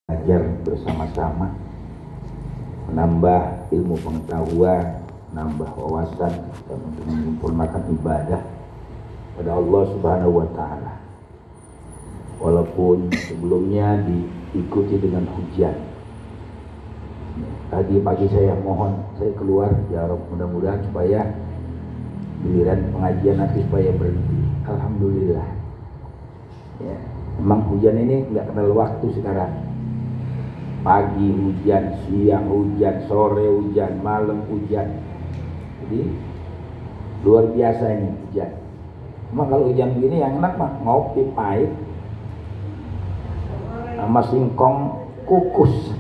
belajar bersama-sama, menambah ilmu pengetahuan, menambah wawasan, dan untuk menyempurnakan ibadah pada Allah Subhanahu wa Ta'ala. Walaupun sebelumnya diikuti dengan hujan. Tadi pagi saya keluar, ya Rabb, mudah-mudahan supaya giliran pengajian nanti supaya berhenti. Alhamdulillah. Ya, memang hujan ini nggak kenal waktu sekarang. Pagi hujan, siang hujan, sore hujan, malam hujan. Jadi luar biasa ini hujan. Emang kalau hujan begini yang enak mah ngopi pahit sama singkong kukus.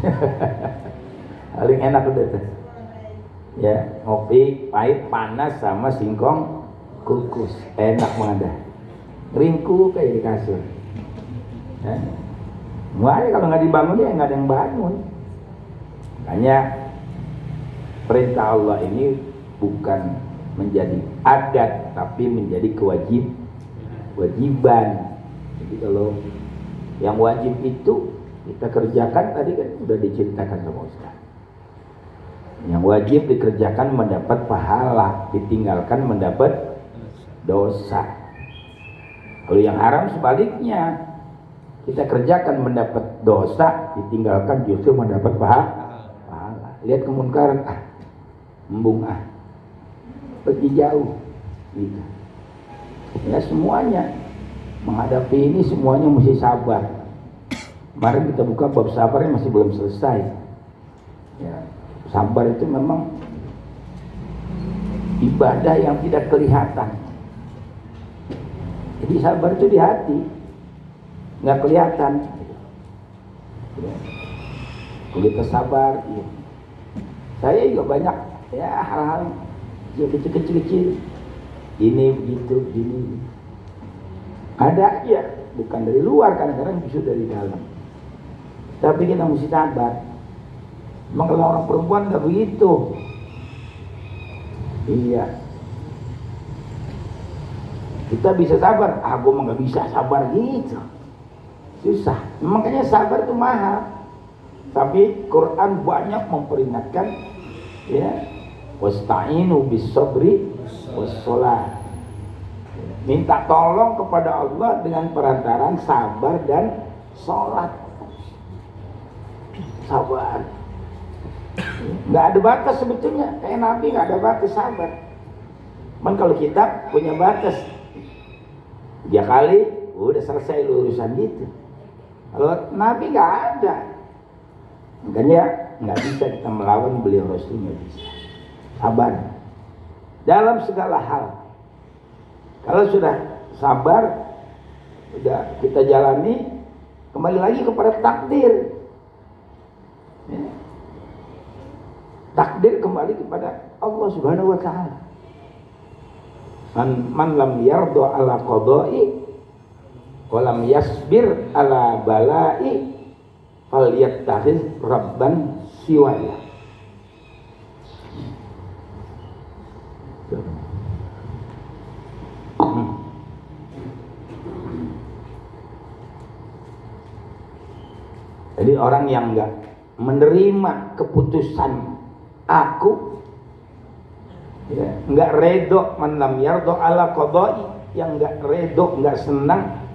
Paling enak udah tuh. Ya, ngopi pahit panas sama singkong kukus. Enak banget. Ringku kayak di kasur. Ya. Makanya kalau nggak dibangun ya nggak ada yang bangun. Makanya perintah Allah ini bukan menjadi adat tapi menjadi kewajiban. Jadi kalau yang wajib itu kita kerjakan tadi kan sudah diceritakan sama Ustaz. Yang wajib dikerjakan mendapat pahala, ditinggalkan mendapat dosa. Kalau yang haram sebaliknya, kita kerjakan mendapat dosa, ditinggalkan justru mendapat pahala. Lihat kemunkaran, embung pergi jauh, gitu. Ya semuanya menghadapi ini semuanya mesti sabar. Kemarin kita buka bab sabarnya masih belum selesai. Ya, sabar itu memang ibadah yang tidak kelihatan. Jadi sabar itu di hati, nggak kelihatan. Kalau kita sabar, ya. Saya juga banyak ya hal-hal yang kecil-kecil, ini begitu, ini ada aja, bukan dari luar, kadang-kadang justru dari dalam. Tapi kita mesti sabar. Memang kalau orang perempuan nggak begitu. Iya. Kita bisa sabar, gue mah nggak bisa sabar gitu. Susah. Makanya sabar itu mahal. Tapi Quran banyak memperingatkan, ya, wasta'inu bis-sabri was-shalah. Minta tolong kepada Allah dengan perantaraan sabar dan sholat. Sabar. Nggak ada batas sebetulnya. Kayak Nabi nggak ada batas sabar. Cuman kalau kita punya batas. 3 kali udah selesai urusan gitu. Kalau Nabi nggak ada, makanya nggak bisa kita melawan beliau, Rasul nggak bisa. Sabar dalam segala hal. Kalau sudah sabar, udah kita jalani, kembali lagi kepada takdir. Ya. Takdir kembali kepada Allah Subhanahu wa Ta'ala. Man lam yardo ala qadai wa lam yasbir ala balai falyattakhidh rabban siwaya. Jadi orang yang enggak menerima keputusan aku, ya, enggak redo, man lam yardo ala qadai, yang enggak redo, enggak senang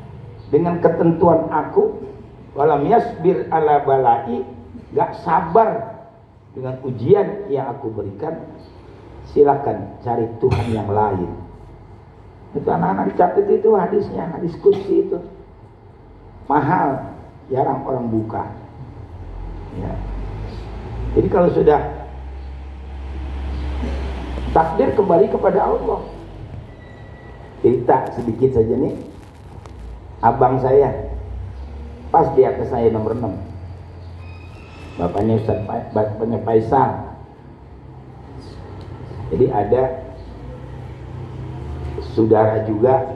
dengan ketentuan aku, walam yasbir ala balai, enggak sabar dengan ujian yang aku berikan, silakan cari Tuhan yang lain. Itu anak-anak dicatat itu hadisnya, hadis qudsi itu mahal, jarang orang buka. Ya. Jadi kalau sudah takdir kembali kepada Allah. Cerita sedikit saja nih. Abang saya pas di atas saya nomor 6. Bapaknya Faisal. Jadi ada saudara juga,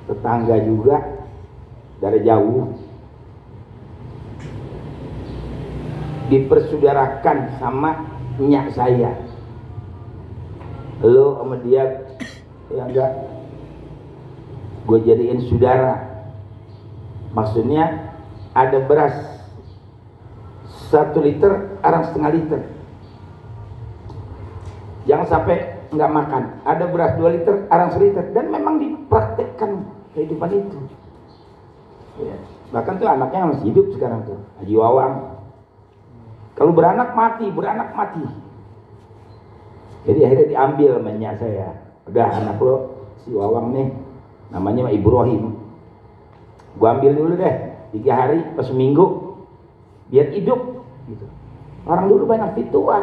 tetangga juga dari jauh, dipersaudarakan sama nyak saya. Lo sama dia ya enggak, gue jadiin saudara. Maksudnya ada beras 1 liter arang setengah liter. Jangan sampai nggak makan. Ada beras 2 liter arang 1 liter, dan memang dipraktekkan kehidupan itu. Ya. Bahkan tuh anaknya masih hidup sekarang tuh, Haji Wawang. Kalau beranak mati. Jadi akhirnya diambil mainnya saya. Udah, anak lo si Wawang nih, namanya Ibrahim, gua ambil dulu deh 3 hari atau seminggu biar hidup gitu. Orang dulu banyak fituah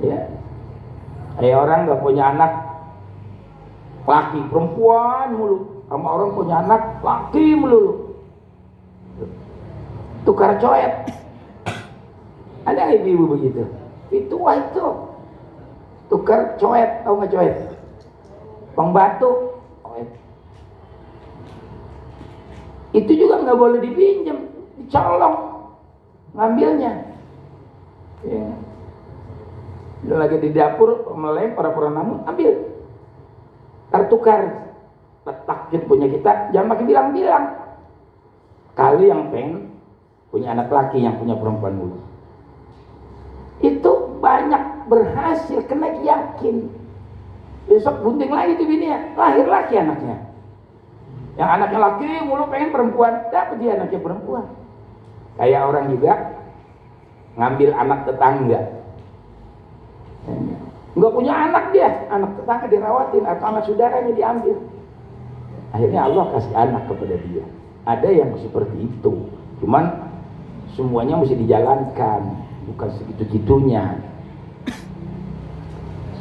ya. Orang gak punya anak laki, perempuan mulu, sama orang punya anak laki melulu, tukar coet. Ada ibu-ibu begitu, fituah itu tukar coet. Tahu gak coet? Pengbatu. Itu juga nggak boleh dipinjam, dicolong ngambilnya. Ya. Udah lagi di dapur melempar para namun ambil, tertukar, letakin punya kita, jangan makin bilang-bilang. Kali yang pengen punya anak laki, yang punya perempuan dulu, itu banyak berhasil, kena yakin. Besok bunting lagi tuh bininya, lahir laki anaknya. Yang anaknya laki mulu pengen perempuan, dapat dia anaknya perempuan. Kayak orang juga ngambil anak tetangga, nggak punya anak dia, anak tetangga dirawatin atau anak saudaranya diambil. Akhirnya Allah kasih anak kepada dia. Ada yang seperti itu, cuman semuanya mesti dijalankan, bukan segitu-gitunya.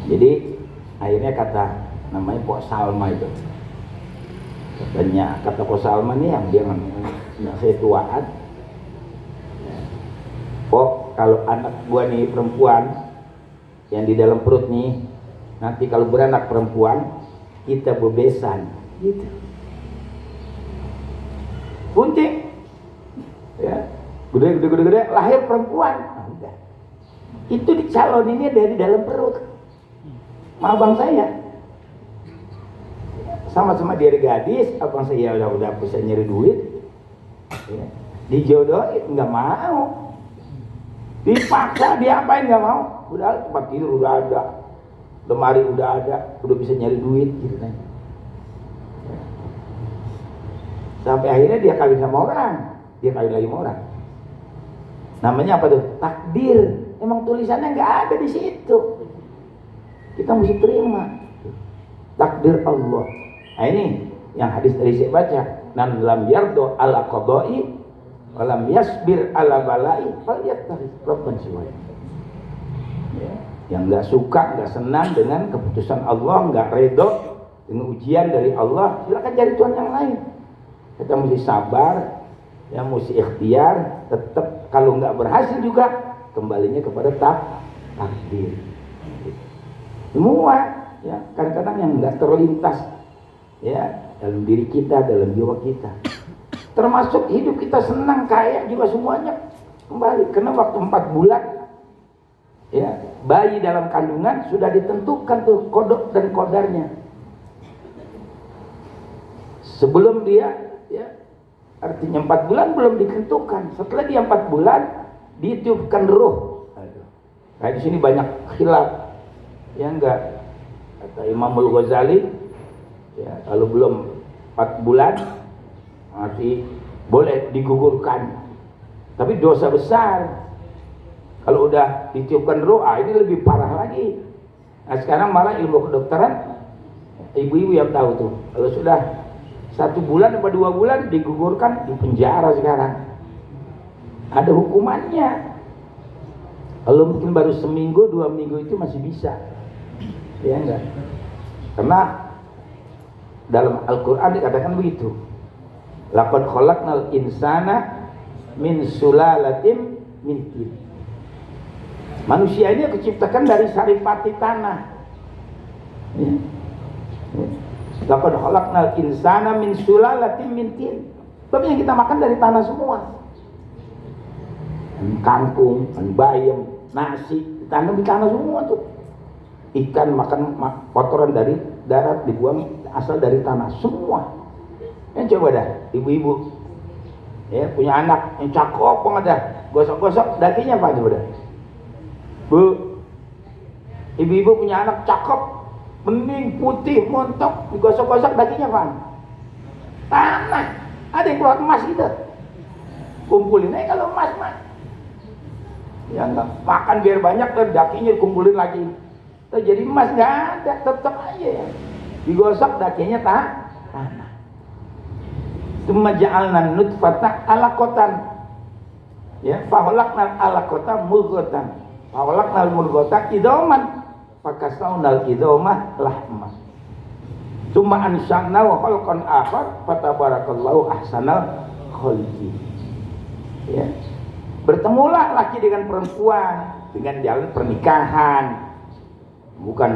Jadi akhirnya kata namanya Pok Salma itu, katanya kata Pok Salma nih yang dia nggak saya tuaan, Pok, kalau anak gua nih perempuan yang di dalam perut nih, nanti kalau beranak perempuan kita bebesan gitu, bunting ya, gede lahir perempuan. Nah, udah. Itu dicaloninnya dari dalam perut. Abang saya sama-sama dia gadis, abang saya udah bisa nyari duit ya. Dijodohin nggak mau, dipaksa diapain nggak mau. Udah tempat tidur udah ada, lemari udah ada, udah bisa nyari duit gitu kan. Sampai akhirnya dia kawin sama orang, dia kawin lagi sama orang. Namanya apa tuh? Takdir. Emang tulisannya nggak ada di situ. Kita mesti terima takdir Allah. Nah ini yang hadis tadi saya baca, nan lam yardo ala qada'i wa lam yasbir ala bala'i falyattaqi rabban siwaya. Ya, yang enggak suka, enggak senang dengan keputusan Allah, enggak redho dengan ujian dari Allah, silakan cari Tuhan yang lain. Kita mesti sabar, ya mesti ikhtiar, tetap kalau enggak berhasil juga kembalinya kepada takdir. Semua ya, kadang-kadang yang enggak terlintas ya dalam diri kita, dalam jiwa kita, termasuk hidup kita senang kaya juga semuanya kembali. Karena waktu 4 bulan ya bayi dalam kandungan sudah ditentukan tuh kodok dan kodarnya. Sebelum dia ya, artinya 4 bulan belum ditentukan. Setelah dia 4 bulan ditiupkan ruh. Nah di sini banyak khilaf. Ya enggak, kata Imamul Ghazali ya, kalau belum 4 bulan masih boleh digugurkan, tapi dosa besar. Kalau udah ditiupkan ruh, ini lebih parah lagi. Nah sekarang malah ilmu kedokteran, ibu-ibu yang tahu tuh, kalau sudah 1 bulan atau 2 bulan digugurkan, di penjara sekarang. Ada hukumannya. Kalau mungkin baru seminggu 2 minggu itu masih bisa. Ya enggak, karena dalam Al-Quran dikatakan begitu, laqad khalaqnal insana min sulalatin min tin. Manusia ini diciptakan dari saripati tanah ya. Laqad khalaqnal insana min sulalatin min tin. Tapi yang kita makan dari tanah semua, kangkung, bayam, nasi, ditanam di tanah semua tuh. Ikan makan kotoran dari darat, dibuang asal dari tanah semua. Coba dah ibu-ibu ya punya anak yang cakep banget dah, gosok-gosok dakinya apa tuh udah? Bu, ibu-ibu punya anak cakep, bening, putih, montok, digosok-gosok dakinya apa? Tanah. Ada yang keluar emas gitu. Kumpulin aja kalau emas mah. Ya enggak, makan biar banyak dan dakinya dikumpulin lagi. Jadi emas nggak ada, tetap aja ya. Digosok dakinya tanah. Tsumma ja'alna nutfata 'alaqatan. Ya, fahalaqna 'alaqata mudghatan. Fahalaqna al-mudghata idhaman. Fakasawnal idhamah lahma. Tsumma ansha'na wa khalqan akhar fatabarakallahu ahsanal khaliqin. Ya. Bertemulah laki dengan perempuan dengan jalan pernikahan. Bukan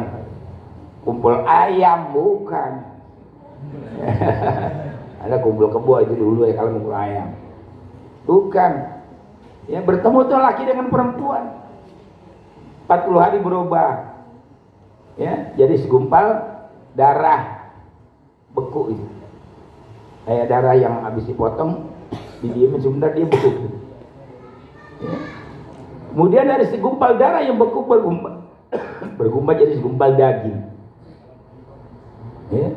kumpul ayam, bukan. Ada kumpul kebo itu dulu ya kalau kumpul ayam. Bukan. Ya, bertemu tuh laki dengan perempuan. 40 hari berubah. Ya, jadi segumpal darah beku itu. Kayak darah yang habis dipotong, didiemin sebentar dia beku. Ya. Kemudian dari segumpal darah yang beku bergumpal jadi segumpal daging. Ya.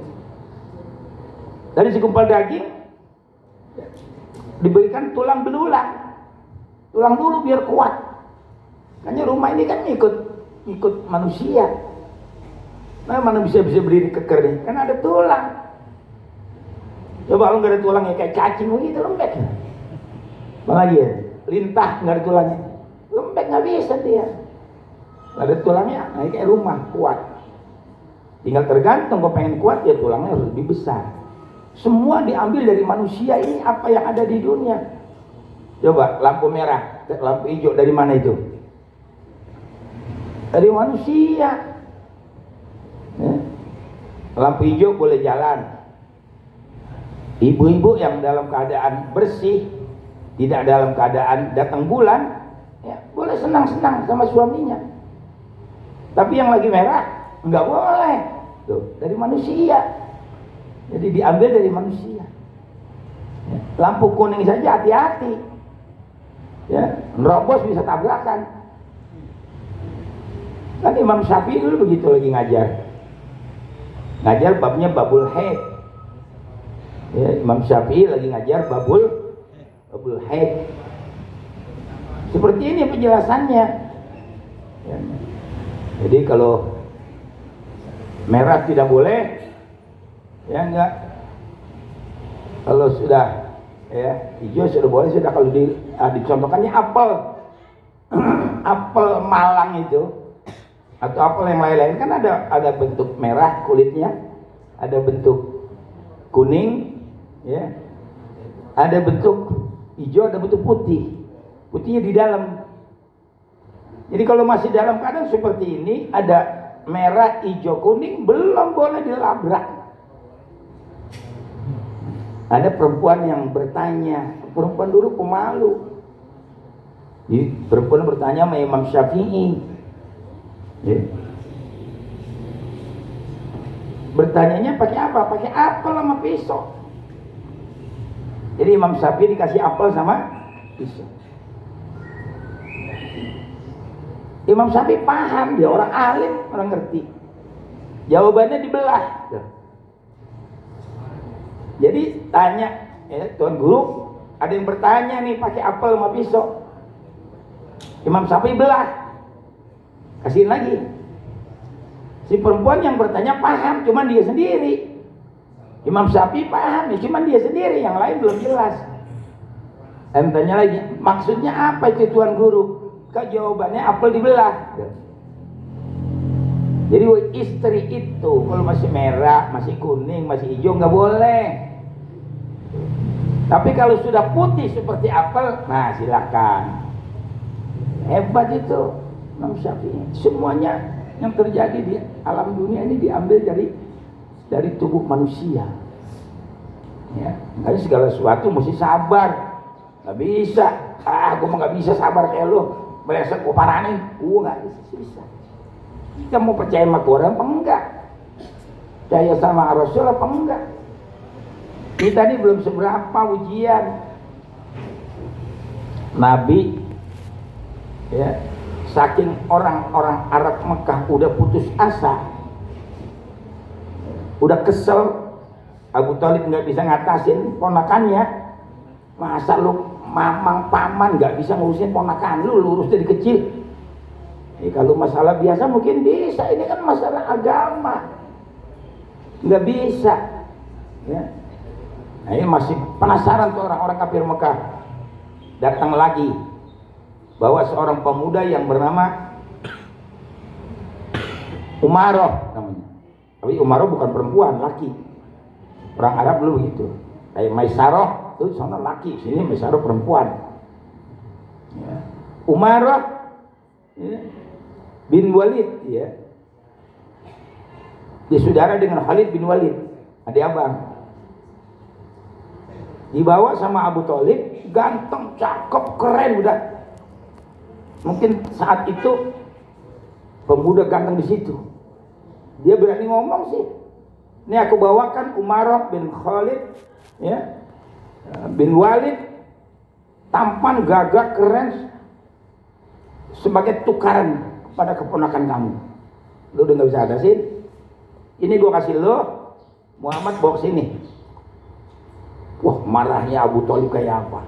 Dari segumpal daging diberikan tulang belulang. Tulang dulu biar kuat. Karena rumah ini kan ikut manusia. Nah, mana bisa berdiri keker nih? Kan ada tulang. Coba kalau nggak ada tulang ya kayak cacing begitu lembek. Apalagi ya, lintah nggak ada tulangnya, lembek nggak bisa dia. Nggak ada tulangnya, nah kayak rumah kuat. Tinggal tergantung kau pengen kuat ya tulangnya harus lebih besar. Semua diambil dari manusia ini apa yang ada di dunia. Coba lampu merah, lampu hijau dari mana itu? Dari manusia. Ya. Lampu hijau boleh jalan. Ibu-ibu yang dalam keadaan bersih, tidak dalam keadaan datang bulan, ya, boleh senang-senang sama suaminya. Tapi yang lagi merah nggak boleh. Tuh, dari manusia. Jadi diambil dari manusia. Ya. Lampu kuning saja hati-hati. Ya, nerobos bisa tabrakan. Kan Imam Syafi'i dulu begitu lagi ngajar babnya babul haid. Ya, Imam Syafi'i lagi ngajar babul haid. Seperti ini penjelasannya. Ya. Jadi kalau merah tidak boleh, ya enggak. Kalau sudah ya hijau sudah boleh, sudah. Kalau dicontohkannya apel apel Malang itu atau apel yang lain-lain kan ada bentuk merah kulitnya, ada bentuk kuning, ya, ada bentuk hijau, ada bentuk putih. Putihnya di dalam. Jadi kalau masih dalam keadaan seperti ini, ada merah, hijau, kuning, belum boleh dilabrak. Ada perempuan yang bertanya, perempuan dulu pemalu. Perempuan bertanya sama Imam Syafi'i. Ya. Bertanyanya pakai apa? Pakai apel sama pisau. Jadi Imam Syafi'i dikasih apel sama pisau. Imam Syafi'i paham, dia orang alim, orang ngerti. Jawabannya dibelah. Jadi tanya, ya, Tuan Guru, ada yang bertanya nih pakai apel sama pisau. Imam Syafi'i belah, kasihin lagi. Si perempuan yang bertanya paham, cuman dia sendiri. Imam Syafi'i paham, ya cuman dia sendiri, yang lain belum jelas. Dan tanya lagi, maksudnya apa itu Tuan Guru? Jawabannya apel dibelah. Jadi istri itu kalau masih merah, masih kuning, masih hijau nggak boleh. Tapi kalau sudah putih seperti apel, nah silakan. Hebat itu Imam Syafi'i. Semuanya yang terjadi di alam dunia ini diambil dari tubuh manusia. Ya, karena segala sesuatu mesti sabar. Nggak bisa. Gue mah nggak bisa sabar kayak lo. Merasa gue paranin. Gue nggak bisa. Kita mau percaya sama Quran apa enggak? Percaya sama Rasul apa enggak? Kita ini belum seberapa ujian. Nabi ya, saking orang-orang Arab Mekah udah putus asa, udah kesel, Abu Thalib nggak bisa ngatasin ponakannya. Masa lu mamang paman nggak bisa ngurusin ponakan lu urus dari kecil. Kalau masalah biasa mungkin bisa, ini kan masalah agama nggak bisa ya. Nah, ini masih penasaran tuh orang-orang kafir Mekah. Datang lagi bawa seorang pemuda yang bernama Umaroh namanya. Tapi Umaroh bukan perempuan, laki. Orang Arab dulu begitu. Kayak Maisaroh itu sana laki, sini Maisaroh perempuan. Ya. Umaroh ya, bin Walid ya. Dia saudara dengan Khalid bin Walid, adik abang. Dibawa sama Abu Thalib, ganteng, cakep, keren udah. Mungkin saat itu pemuda ganteng di situ. Dia berani ngomong sih. Ini aku bawakan Umaroh bin Khalid ya, bin Walid, tampan, gagah, keren, sebagai tukaran kepada keponakan kamu. Lu udah gak bisa atasin. Ini gua kasih lo, Muhammad bawa ke sini. Wah, marahnya Abu Thalib kayak apa?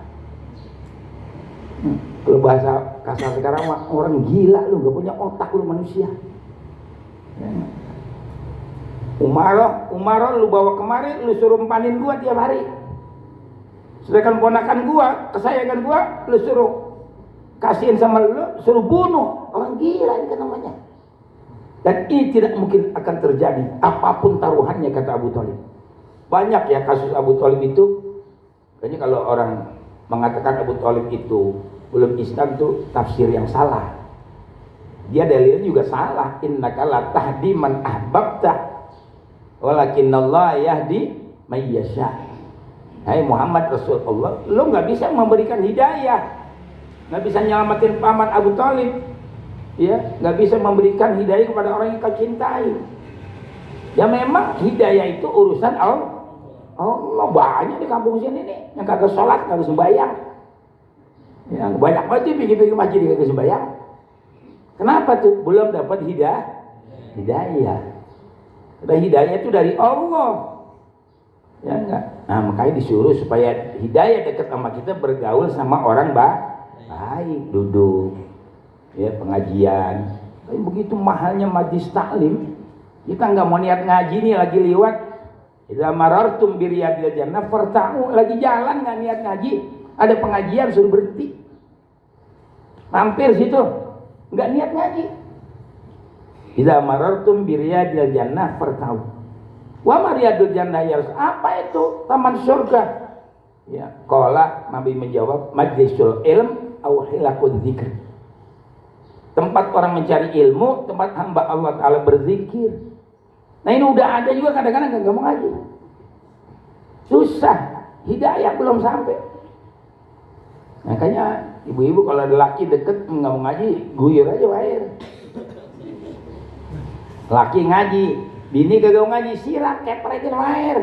Kalau bahasa kasar sekarang mah orang gila, lu gak punya otak lu manusia. Umaroh lu bawa kemari, lu suruh empanin gua tiap hari. Sedangkan ponakan gua, kesayangan gua, lu suruh kasihin sama lu, suruh bunuh. Orang gila ini kan namanya. Dan ini tidak mungkin akan terjadi apapun taruhannya, kata Abu Thalib. Banyak ya kasus Abu Thalib itu. Kayaknya kalau orang mengatakan Abu Thalib itu belum Islam itu tafsir yang salah. Dia dalilnya juga salah. Innaka la tahdi man ahbabta walakinnallaha yahdi may yasha. Hai Muhammad Rasulullah, lu nggak bisa memberikan hidayah, nggak bisa nyelamatin paman Abu Thalib, ya, nggak bisa memberikan hidayah kepada orang yang kau cintai. Ya memang hidayah itu urusan Allah. Allah banyak di kampung sini nih yang kagak sholat, kagak sembahyang. Yang banyak banget tuh pikir-pikir masjid kagak sembahyang. Kenapa tuh? Belum dapat hidayah. Udah hidayah itu dari Allah. Ya enggak? Nah, makanya disuruh supaya hidayah dekat sama kita, bergaul sama orang baik, duduk ya, pengajian. Tapi begitu mahalnya majlis taklim, kita nggak mau niat ngaji nih, lagi liwat. Idza marartum bi riyadil jannah farta'u, lagi jalan nggak niat ngaji, ada pengajian suruh berhenti. Mampir situ, nggak niat ngaji. Idza marartum bi riyadil jannah farta'u. Wa mariyadul jannah ya, apa itu? Taman surga. Ya, qala Nabi menjawab, majlisul ilm au hilaqul dzikr. Tempat orang mencari ilmu, tempat hamba Allah Ta'ala berzikir. Nah ini udah ada juga, kadang-kadang gak mau ngaji. Susah, hidayah belum sampai. Makanya ibu-ibu kalau ada laki deket gak mau ngaji, guyur aja air. Laki ngaji, bini gak mau ngaji, siram keprekin air.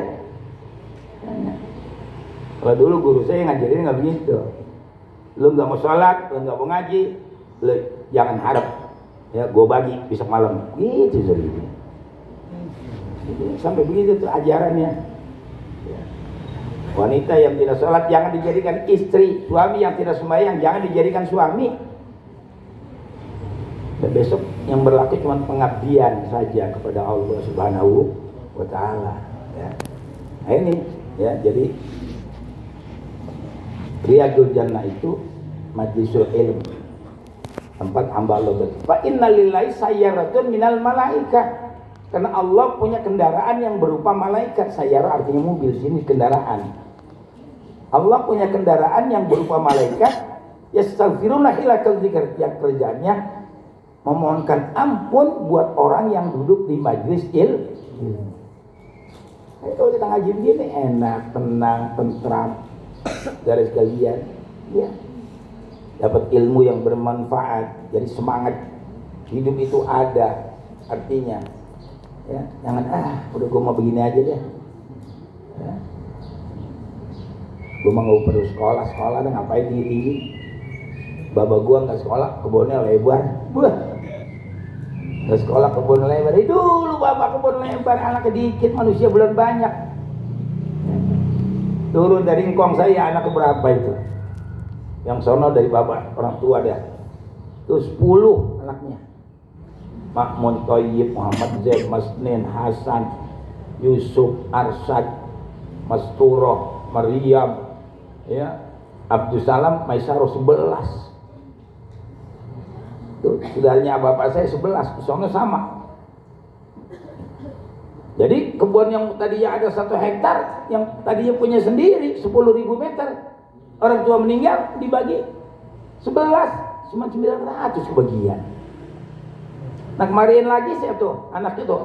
Kalau dulu guru saya ngajarin gak begitu. Lu gak mau sholat, lu gak mau ngaji, lu jangan harap ya gue bagi besok malam gitu jadi. Sampai begitu tuh ajarannya ya. Wanita yang tidak sholat jangan dijadikan istri, suami yang tidak sembahyang jangan dijadikan suami. Dan besok yang berlaku cuma pengabdian saja kepada Allah Subhanahu wa Ta'ala ya. Nah ini ya, jadi Riyadul Jannah itu majlisul ilm, tempat hamba Allah. Fa inna lillahi sayyaratun minal malaika. Karena Allah punya kendaraan yang berupa malaikat. Sayyarah artinya mobil, sini kendaraan. Allah punya kendaraan yang berupa malaikat. Yastaghfiruna hilakal dzikr, yang kerjanya memohonkan ampun buat orang yang duduk di majlis ilmu. Kalau kita ngaji begini enak, tenang, tentram, garis kalian, ya. Dapat ilmu yang bermanfaat, jadi semangat hidup itu ada artinya. Ya, jangan udah gue mau begini aja deh. Ya. Gue mau nggak perlu sekolah dan ngapain tinggi. Bapak gua nggak sekolah, kebunnya lebar. Nggak sekolah, kebun lebar. Dulu bapak kebun lebar, anaknya dikit, manusia belum banyak. Turun dari engkong saya, anak berapa itu? Yang sono dari bapak, orang tua dia. Itu 10 anaknya. Makmun, Toyib, Muhammad Zaid, Masnin, Hasan, Yusuf, Arsad, Masturoh, Maryam, ya, Abdul Salam, Maisaro 11. Tuh, saudaranya bapak saya 11, sono sama. Jadi kebun yang tadinya ada 1 hektar, yang tadinya punya sendiri 10.000 meter, orang tua meninggal dibagi 11, cuma 900 kebagian. Nah kemarin lagi saya tuh, anak itu,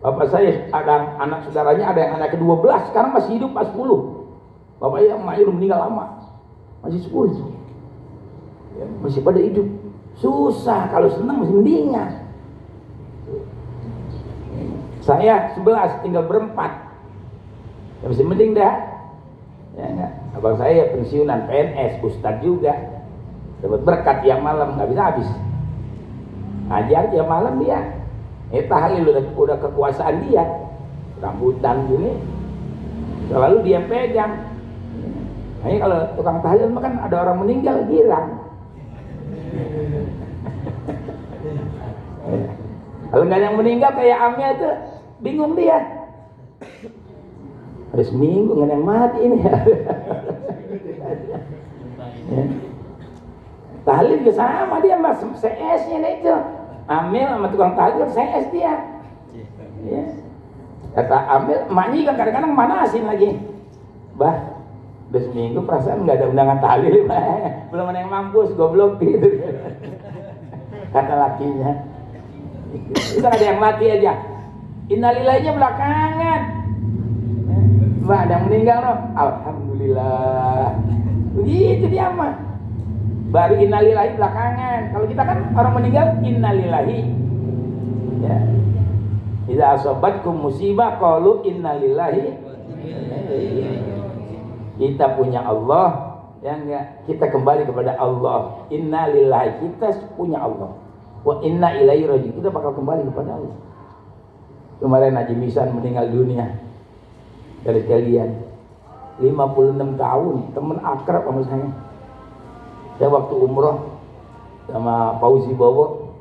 bapak saya ada anak saudaranya, ada yang anak ke-12, sekarang masih hidup pas 10. Bapak yang emaknya udah meninggal lama, masih 10 tuh. Ya, masih pada hidup. Susah, kalau senang masih mendingan. Saya 11, tinggal berempat. Ya masih mending dah. Ya enggak. Abang saya pensiunan PNS, Ustadz juga. Dapat berkat tiap malam, nggak bisa habis. Ngajar tiap malam dia. Tahlil udah kekuasaan dia. Rambutan gini, selalu dia pegang. Nah, kalau tukang tahlil kan ada orang meninggal girang. Kalau nggak ada yang meninggal kayak Amnya tuh bingung dia. Ada seminggu nggak ada yang mati ini. Ya. Tahlil juga sama dia mas CS-nya itu. Amil sama tukang tahlil CS dia. Ya. Kata Amil, emaknya kan kadang-kadang manasin lagi. Bah, udah seminggu perasaan nggak ada undangan tahlil, belum ada yang mampus, goblok gitu. Kata lakinya. Udah ada yang mati aja. Innalillahnya belakangan. Mbak ada yang meninggal loh. Alhamdulillah. Begitu dia mah. Baru innalillahi belakangan. Kalau kita kan orang meninggal innalillahi. Ya. Idza asabatkum musibah qalu innalillahi. Kita punya Allah, ya enggak? Kita kembali kepada Allah. Innalillahi, kita punya Allah. Wa inna ilaihi raji'un, kita bakal kembali kepada Allah. Kemarin Haji Misan meninggal dunia. Dari kalian 56 tahun, teman akrab sama saya. Saya waktu umroh sama Fauzi Bowo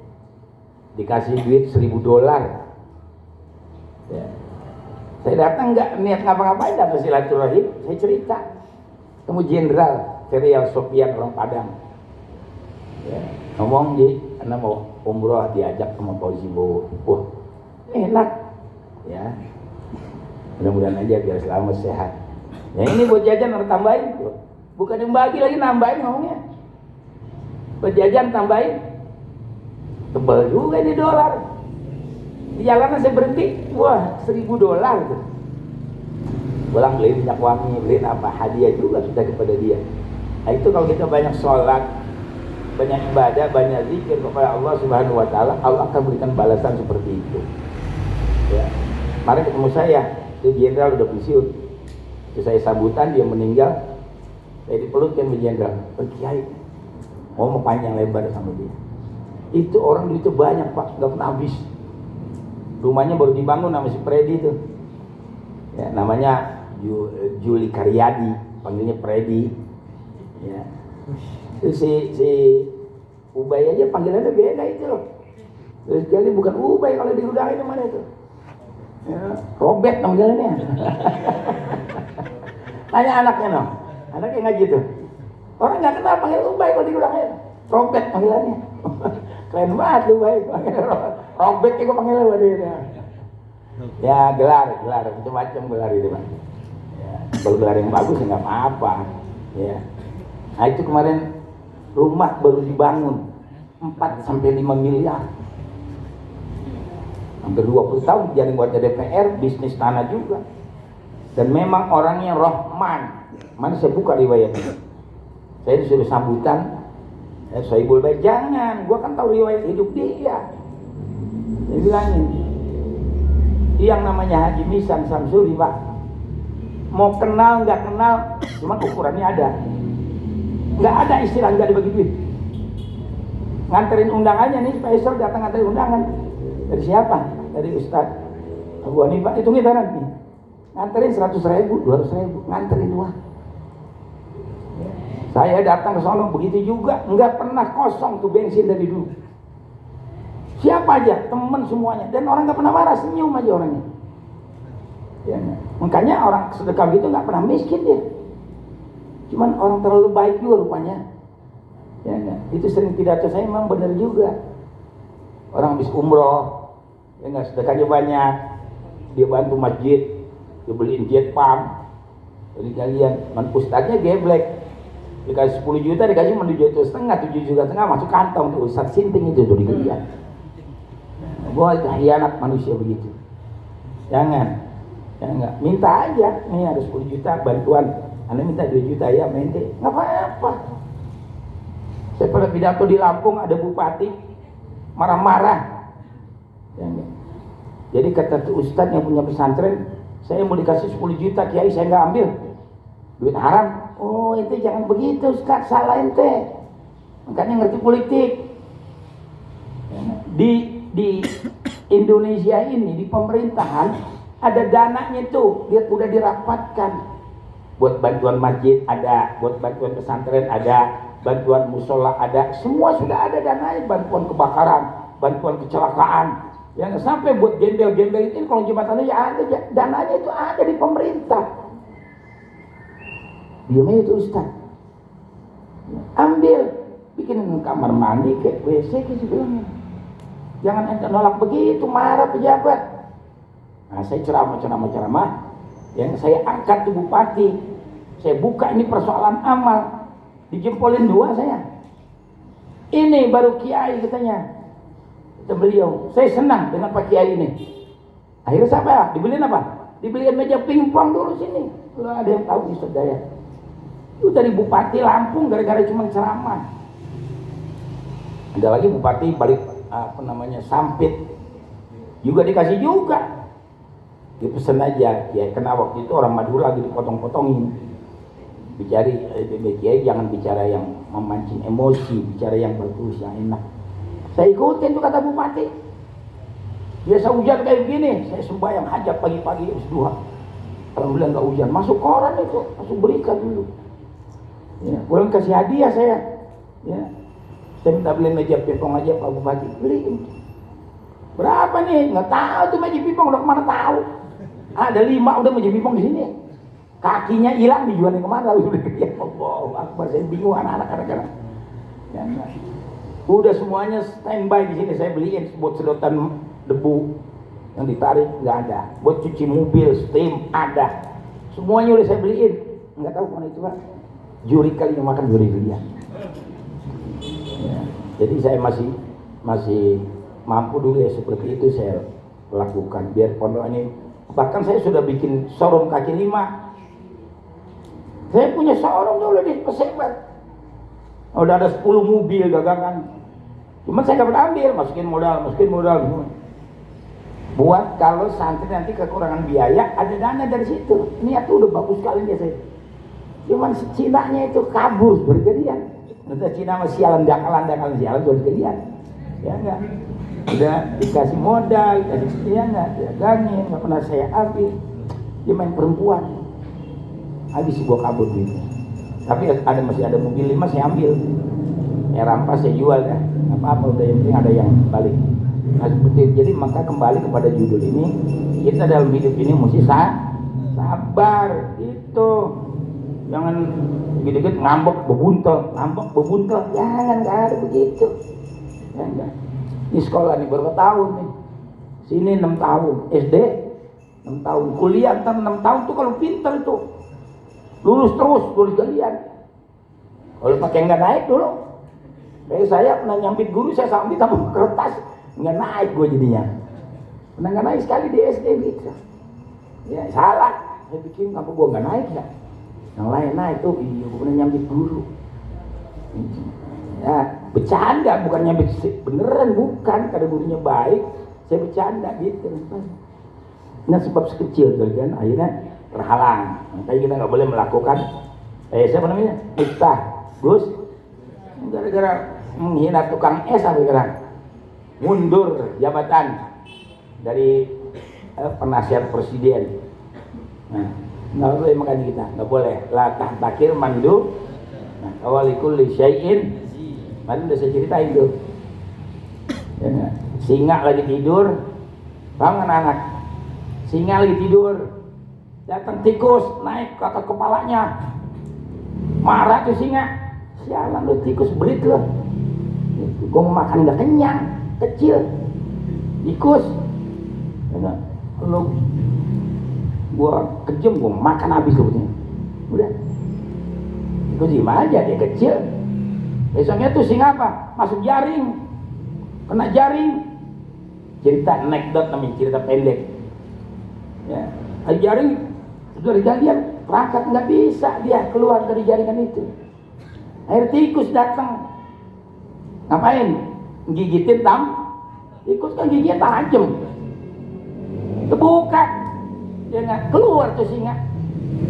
dikasih duit $1.000. Ya. Saya datang nggak niat ngapa-ngapain, datang silaturahim, saya cerita. Temu Jenderal Serial Sofian orang Padang. Ya. Ngomong di, karena mau umroh diajak sama Fauzi Bowo. Wah, enak, ya. Mudah-mudahan aja biar selamat sehat. Ya ini buat jajan harus tambahin, bukan yang bagi lagi nambahin ngomongnya. Buat jajan tambahin, tebal juga ini dolar. Di jalanan saya berhenti, wah $1.000 tuh. Pulang beli minyak wangi, beli apa hadiah juga kita kepada dia. Nah itu kalau kita banyak sholat, banyak ibadah, banyak zikir kepada Allah Subhanahu Wa Taala, Allah akan berikan balasan seperti itu. Ya. Kemarin ketemu saya, itu Jenderal udah pensiun. Itu saya sambutan, dia meninggal, saya dipelukkan ke Jenderal, Kiai, ngomong panjang lebar sama dia. Itu orang duitnya banyak pak, nggak pernah habis. Rumahnya baru dibangun sama si Predi itu, ya, namanya Juli Karyadi, panggilnya Predi. Ya. Terus si Ubay aja panggilannya beda itu loh. Terus jadi bukan Ubay kalau diudahin mana itu. Ya, Robert panggilannya. Tanya anaknya no, anaknya ngaji tuh. Orang nggak kenal panggil Ubay kalau diudahin. Robert panggilannya. Keren banget lu baik, Robert itu panggil lu dia. Ya gelar macam-macam gelar itu bang. Ya, kalau gelar yang bagus ya nggak apa-apa. Ya. Nah itu kemarin rumah baru dibangun 4-5 miliar. Hampir 20 tahun jadi anggota DPR, bisnis tanah juga. Dan memang orangnya Rahman. Mana saya buka riwayatnya. Saya disuruh sambutan. Sohibul Baik, jangan, gua kan tahu riwayat hidup dia. Dia bilangin, yang namanya Haji Misan Samsuri pak, mau kenal nggak kenal, cuma ukurannya ada. Nggak ada istilah nggak dibagi duit. nganterin undangannya nih, spesial datang nganterin undangan. Dari siapa? Dari Ustadz Abu Hanifah. Itu kita nanti nganterin 100.000, 200.000, nganterin uang. Saya datang ke Solo begitu juga, nggak pernah kosong tuh bensin dari dulu. Siapa aja, temen semuanya, dan orang nggak pernah marah, senyum aja orangnya. Ya, makanya orang sedekah gitu nggak pernah miskin dia. Cuman orang terlalu baik juga rupanya. Ya, itu sering pidato saya memang benar juga. Orang habis umroh, ya nggak, sedekahnya banyak, dia bantu masjid, dia beliin jet pump. Jadi kalian, ustadznya geblek, dikasih 10 juta, dikasih 7,5 juta, 7,5 juta masuk kantong tuh Ustadz Sinting itu tuh dikalian. Boy, khianat manusia begitu. Jangan. Ya enggak, minta aja, nih ada 10 juta bantuan, Anda minta 2 juta ya, mente, nggak apa-apa. Saya pernah pidato di Lampung, ada bupati marah-marah. Ya enggak. Jadi kata tuh ustadz yang punya pesantren, saya mau dikasih 10 juta, kiai saya nggak ambil, duit haram. Oh itu jangan begitu ustadz, salah ente, makanya ngerti politik. Di Indonesia ini, di pemerintahan ada dananya tuh, dia udah dirapatkan. Buat bantuan masjid ada, buat bantuan pesantren ada, bantuan musola ada, semua sudah ada dananya. Bantuan kebakaran, bantuan kecelakaan, yang sampai buat gembel-gembel itu kalau jembatan aja ada, dananya itu ada di pemerintah. Diamnya itu ustaz, ambil, bikin kamar mandi kayak WC kayak sebelumnya. Jangan ente nolak begitu, marah pejabat. Nah, saya ceramah, yang saya angkat tuh bupati, saya buka ini persoalan amal, dijempolin 2 saya. Ini baru kiai katanya, kata beliau. Saya senang dengan Pak Kiai ini. Akhirnya siapa ya? Dibeliin apa? Dibeliin meja pingpong dulu sini. Kalau ada yang tahu di saudara. Itu dari bupati Lampung gara-gara cuma ceramah. Ada lagi bupati balik Sampit, juga dikasih juga. Dia pesen aja, ya kena waktu itu orang Madura lagi dipotong-potongin. Kiai jangan bicara yang memancing emosi, bicara yang bagus, yang enak. Saya ikutin tuh kata bupati. Biasa hujan kayak begini, saya sembahyang hajat pagi-pagi jam 2. Alhamdulillah nggak hujan, masuk koran itu, masuk berita dulu. Ya, pulang kasih hadiah saya. Ya, saya minta beli meja pingpong aja Pak Bupati, beliin. Berapa nih? Nggak tahu tuh meja pingpong, udah kemana tahu? Ada 5 udah meja pingpong di sini. Kakinya hilang, dijualin kemana? Ya Allah, Akbar, saya bingung anak-anak kadang-kadang. Ya, udah semuanya standby di sini, saya beliin buat sedotan debu yang ditarik nggak ada, buat cuci mobil steam ada, semuanya udah saya beliin. Nggak tahu mana itu Pak, juri kali yang makan juri dia. Ya, jadi saya masih mampu dulu ya, seperti itu saya lakukan biar pondok ini. Bahkan saya sudah bikin showroom kaki 5. Saya punya showroom dulu di Pesebat. Udah ada 10 mobil dagangan. Cuma saya nggak pernah ambil, masukin modal. Buat kalau santri nanti kekurangan biaya, ada dana dari situ. Niat tuh udah bagus sekali ya saya. Cuman si Cinanya itu kabur berkelian. Nanti Cina masih sialan dakalan berkelian. Ya enggak. Udah dikasih modal, ya enggak, dagangin, nggak pernah saya ambil. Dia main perempuan. Habis gua kabur gitu. Tapi masih ada mobil 5 saya ambil. Ya rampas saya jual ya. Apa-apa udah, yang penting ada yang balik. Nah seperti itu. Jadi maka kembali kepada judul ini, kita dalam hidup ini mesti sabar. Itu jangan dikit-dikit ngambek bebuntel. Jangan, nggak ada begitu. Ya, enggak. Di sekolah nih berapa tahun nih? Sini 6 tahun, SD 6 tahun, kuliah ntar 6 tahun tuh kalau pintar itu. Lulus galian. Kalau pakai nggak naik dulu. Kayak saya pernah nyampit guru, saya sambit sama kertas, nggak naik gue jadinya. Pernah nggak naik sekali di SD gitu. Ya salah, saya bikin apa gue nggak naik ya. Yang lain naik tuh, iya gue pernah nyampit guru. Ya bercanda, bukan nyambit beneran, bukan. Karena gurunya baik, saya bercanda gitu. Nah sebab sekecil kan, akhirnya terhalang. Makanya kita nggak boleh melakukan. Siapa namanya? Miftah, Gus. Gara-gara menghina tukang es sampai sekarang. Mundur jabatan dari penasihat presiden. Nah, nggak boleh makan kita, nggak boleh. La tahtakir mandu. Nah, awalikul li syai'in. Tadi udah saya ceritain tuh. Ya, singa lagi tidur, bangun anak. Singa lagi tidur, datang tikus naik ke atas kepalanya. Marah tuh singa. Sialan lu tikus berit lu. Gue mau makan gak kenyang, kecil. Tikus. Ya, lu gua kejem, gua makan habis lu. Udah. Tikus gimana aja, dia kecil. Besoknya tuh singa apa? Masuk jaring. Kena jaring. Cerita anekdot namanya, cerita pendek. Ya, jaring dari jaringan perangkat nggak bisa dia keluar dari jaringan itu. Akhir tikus datang. Ngapain? Gigitin tikus kan giginya tajam. Kebuka. Dia nggak keluar tuh singa.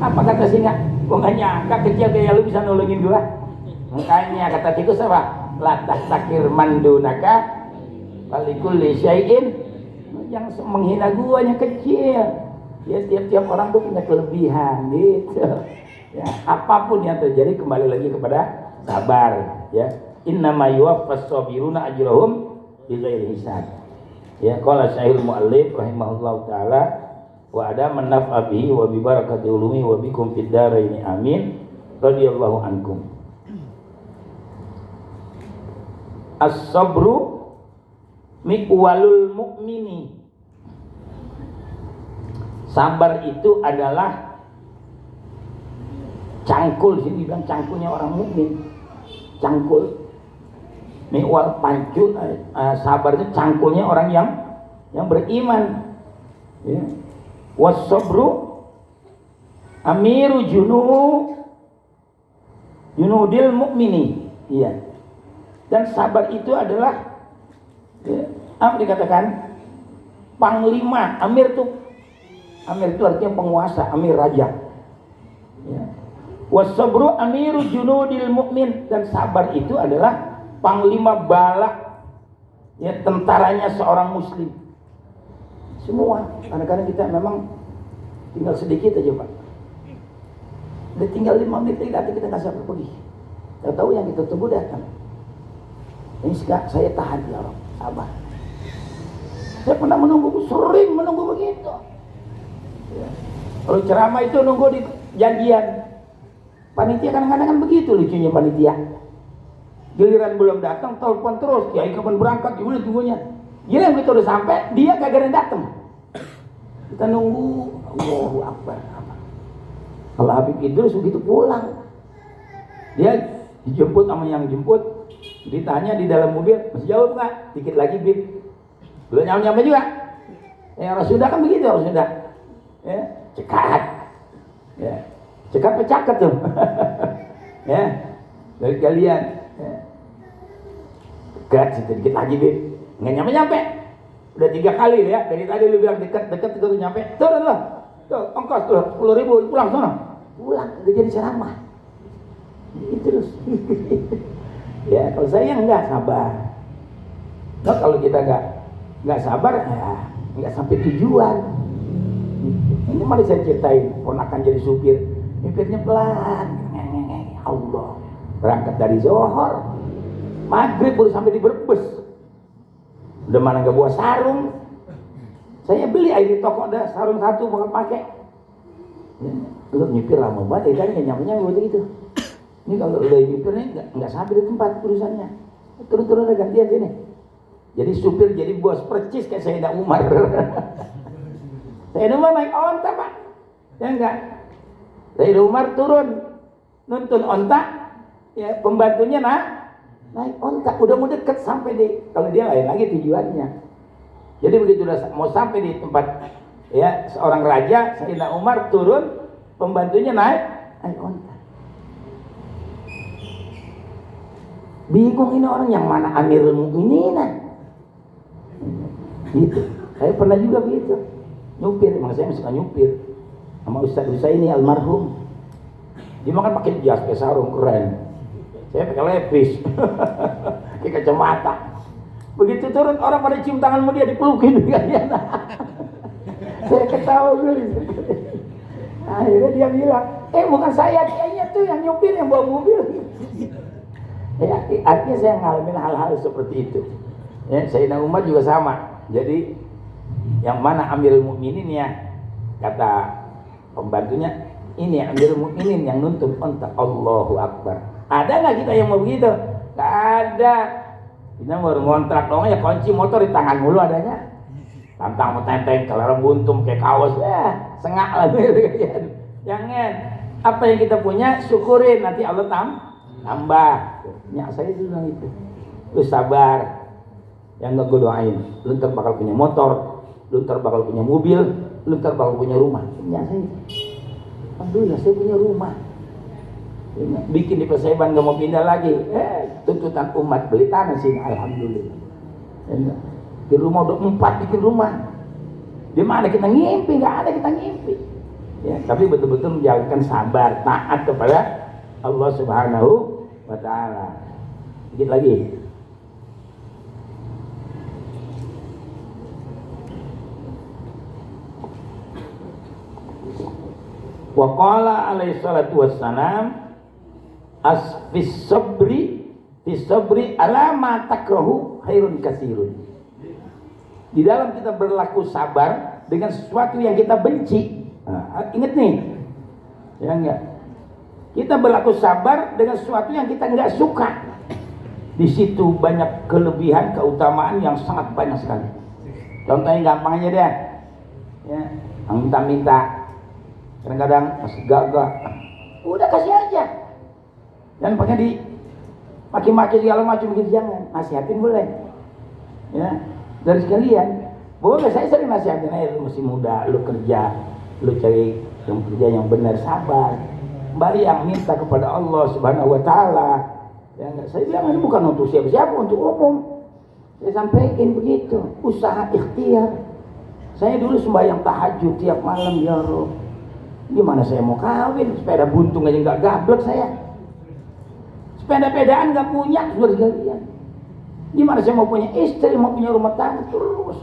Apa kata singa? Gua nggak nyangka kecil kayak lu bisa nolongin gua. Makanya kata tikus apa? La tahtakir mandunaka walikulli syai'in. Yang menghina gua yang kecil. Ya, tiap-tiap orang tuh punya kelebihan gitu. Ya, apapun yang terjadi kembali lagi kepada sabar, ya. Innama yuwaffas sabiruna ajrahum bighairi hisab. Ya, qala Syaikh Mu'allif rahimahullahu taala wa ada manaf'a bihi wa bi barakati ulumi wa bikum fid dharain amin radhiyallahu ankum. As-sabru miqwalul mu'mini. Sabar itu adalah cangkul, sini bilang cangkulnya orang mukmin. Cangkul. Miwal pancu, sabar itu cangkulnya orang yang beriman. Ya. Was-sabru amiru junudil mukmini. Iya. Dan sabar itu adalah apa dikatakan? Panglima. Amir itu artinya penguasa, amir raja. Ya. Was-sabru amiru junudil mukmin, dan sabar itu adalah panglima bala, ya, tentaranya seorang muslim. Semua. Kadang-kadang kita memang tinggal sedikit aja, Pak. Udah tinggal 5 menit lagi kita nggak sabar pergi. Kita tahu yang kita tunggu datang. Ini saya tahan ya Allah, sabar. Saya pernah sering menunggu begitu. Ya. Kalau ceramah itu nunggu di janjian. Panitia kadang-kadang kan begitu lucunya panitia. Giliran belum datang, telepon terus. Kiai kapan berangkat? Gimana tunggunya? Giliran begitu udah sampai, dia kagak datang. Kita nunggu. Allahu Akbar. Kalau Habib Idrus begitu pulang, dia dijemput sama yang jemput. Ditanya di dalam mobil, masih jauh nggak? Dikit lagi Bib. Belum nyampe juga. Ya Rasulullah kan begitu, Rasulullah. Ya, cekat. Ya. Cekat pecaket tuh. Ya. Dari kalian. Ya. Dekat situ dikit lagi, Bib. Enggak nyampe. Udah 3 kali ya. Dari tadi lu bilang dekat itu nyampe. Turun lah. Tuh, ongkos tuh 10.000 pulang sana. Pulang, udah jadi ceramah. Itu terus. Ya, kalau saya enggak sabar. Nah, kalau kita enggak sabar, ya enggak sampai tujuan. Ini mari saya ceritain, ponakan jadi supir, nyupirnya pelan, Allah, berangkat dari Zohor, maghrib baru sampai di Brebes, udah mana nggak bawa sarung, saya beli air di toko, ada sarung satu bakal pakai, lu nyupir lama banget, kan nyampe begitu. Ini kalau udah nyupirnya nggak sampai di tempat urusannya, turun ada gantian sini, jadi supir jadi bos percis kayak Sayyidina Umar. Sayyidina Umar naik onta, Pak. Ya enggak? Sayyidina Umar turun nuntun onta, ya pembantunya naik onta. Udah mau deket sampai kalau dia lain lagi tujuannya. Jadi begitu udah mau sampai di tempat ya seorang raja, Sayyidina Umar turun, pembantunya naik onta. Bingung ini orang yang mana Amirul Mukminin. Gitu. Saya pernah juga begitu. Nyupir, emang saya suka nyupir sama Ustaz ini almarhum. Dia makan pakai jas, pakai sarung keren. Saya pakai lepis. kacamata. Begitu turun orang pada cium tanganmu, dia dipelukin. Saya ketawa dulu. Akhirnya dia bilang, bukan saya, dianya tuh yang nyupir, yang bawa mobil. Ya, artinya saya ngalamin hal-hal seperti itu. Ya, Sayyidina Umar juga sama. Jadi yang mana Amirul Mukminin ya, kata pembantunya, ini Amirul Mukminin yang nuntun onta. Allahu Akbar. Ada nggak kita yang mau begitu? Nggak ada. Kita baru ngontrak dong ya, kunci motor di tangan mulu adanya. Tantang metenteng, kelarang buntung kayak kaos, sengak lah gitu. Jangan. Apa yang kita punya syukurin, nanti Allah tambah. Ya saya bilang itu. Lu sabar. Yang gue doain, lu ntar bakal punya motor, lu ntar bakal punya mobil, lu ntar bakal punya rumah. Ya saya. Alhamdulillah saya punya rumah. Bikin di Persaiban gak mau pindah lagi. Tuntutan umat beli tanah sini, alhamdulillah. Di rumah udah 4 bikin rumah. Di mana kita ngimpi? Nggak ada kita ngimpi. Ya, tapi betul-betul menjalankan sabar, taat kepada Allah Subhanahu wa Ta'ala. Sedikit lagi. Wa qala alaihi salatu wassalam fis sabri ala ma takrahu khairun katsirun. Di dalam kita berlaku sabar dengan sesuatu yang kita benci. Ingat nih. Ya enggak. Kita berlaku sabar dengan sesuatu yang kita enggak suka. Di situ banyak kelebihan, keutamaan yang sangat banyak sekali. Contohnya gampang aja deh. Ya, minta-minta. Kadang-kadang masih gagah. Udah kasih aja. Dan pakai di maki-maki segala macam begitu, jangan. Nasihatin boleh. Ya, dari sekalian. Boleh, saya sering nasihatin, lu masih muda, lu kerja, lu cari yang kerja yang benar, sabar. Bari yang minta kepada Allah Subhanahu wa Ta'ala. Ya, saya bilang ini bukan untuk siapa-siapa, untuk umum. Saya sampaikan begitu, usaha ikhtiar. Saya dulu sembahyang tahajud tiap malam, ya Rabb. Gimana saya mau kawin? Sepeda buntung aja nggak gablek saya. Sepeda-pedaan nggak punya, saudara sekalian. Gimana saya mau punya istri, mau punya rumah tangga? Terus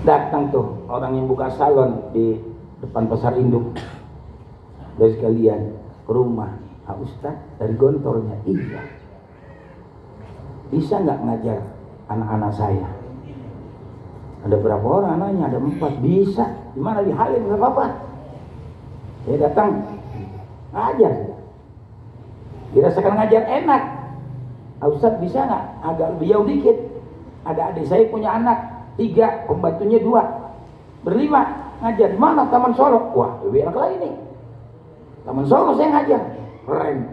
datang tuh orang yang buka salon di depan pasar induk, dari sekalian ke rumah. Ustaz, dari gontornya, iya. Bisa nggak ngajar anak-anak saya? Ada berapa orang anaknya? Ada 4. Bisa. Gimana, di Halim nggak apa-apa. Saya datang ngajar. Dirasakan ngajar enak. Ustaz bisa nggak? Agak lebih jauh dikit. Ada adik saya punya anak 3, pembantunya 2, berlima. Ngajar di mana? Taman Solo. Wah, lebih enak lagi nih. Taman Solo saya ngajar. Keren.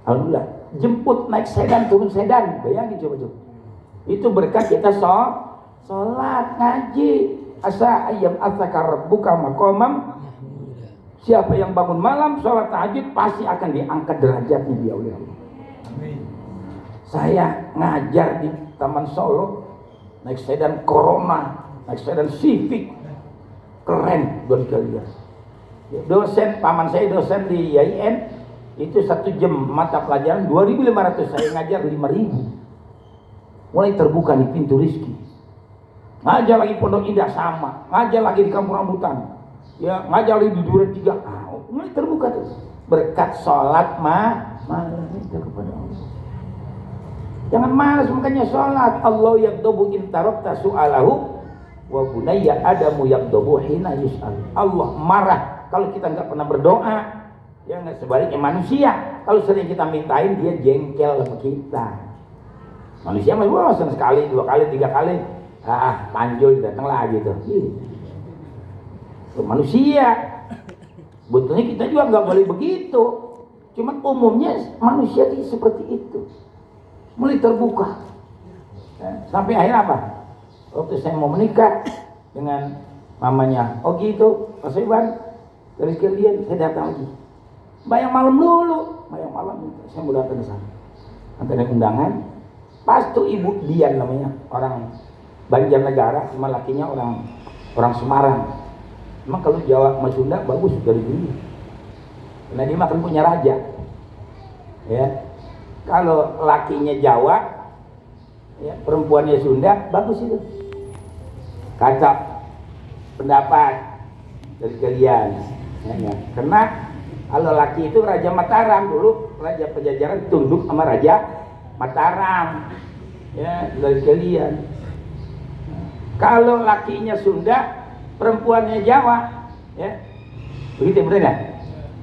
Alhamdulillah. Jemput naik sedan, turun sedan. Bayangin coba tuh. Itu berkat kita sholat, ngaji. Asa ayyam atsaka rabbuka maqamam. Siapa yang bangun malam sholat tahajud pasti akan diangkat derajatnya dia oleh Allah. Saya ngajar di Taman Solo, naik sedan Corona, naik sedan Civic, keren buat kalian. Dosen, paman saya dosen di IAIN, itu 1 jam mata pelajaran 2.500, saya ngajar 5.000. Mulai terbuka nih pintu rezeki. Ngajar lagi Pondok Indah sama, ngajar lagi di Kampung Rambutan. Ya, ngajar di Duren 3. Mulai terbuka tuh. Berkat sholat malam itu kepada Allah. Jangan malas makanya sholat. Allah yakdobu intarokta su'alahu wa bunayya adamu yakdobu hina yus'al. Allah marah kalau kita nggak pernah berdoa. Ya nggak, sebaliknya manusia kalau sering kita mintain, dia jengkel sama kita. Manusia masih bosan sekali, 2 kali, 3 kali. Panjul datang lagi tuh. Manusia. Betulnya kita juga nggak boleh begitu. Cuma umumnya manusia seperti itu. Mulai terbuka. Sampai akhirnya apa? Waktu saya mau menikah dengan mamanya, oh gitu, Mas Iwan, dari sekalian saya datang lagi. Bayang malam dulu, bayang malam saya mau datang ke sana. Antara undangan, pas tuh Ibu Dian namanya, orang Banjarnegara, cuma lakinya orang Semarang. Emang kalau Jawa sama Sunda bagus dari dulu. Karena dia makan punya raja. Ya. Kalau lakinya Jawa, ya, perempuannya Sunda, bagus itu. Kacau pendapat dari kalian. Ya. Karena kalau laki itu Raja Mataram dulu, Raja Pajajaran tunduk sama Raja Mataram. Ya, dari kalian. Kalau lakinya Sunda, perempuannya Jawa, ya. Begitu benar ya?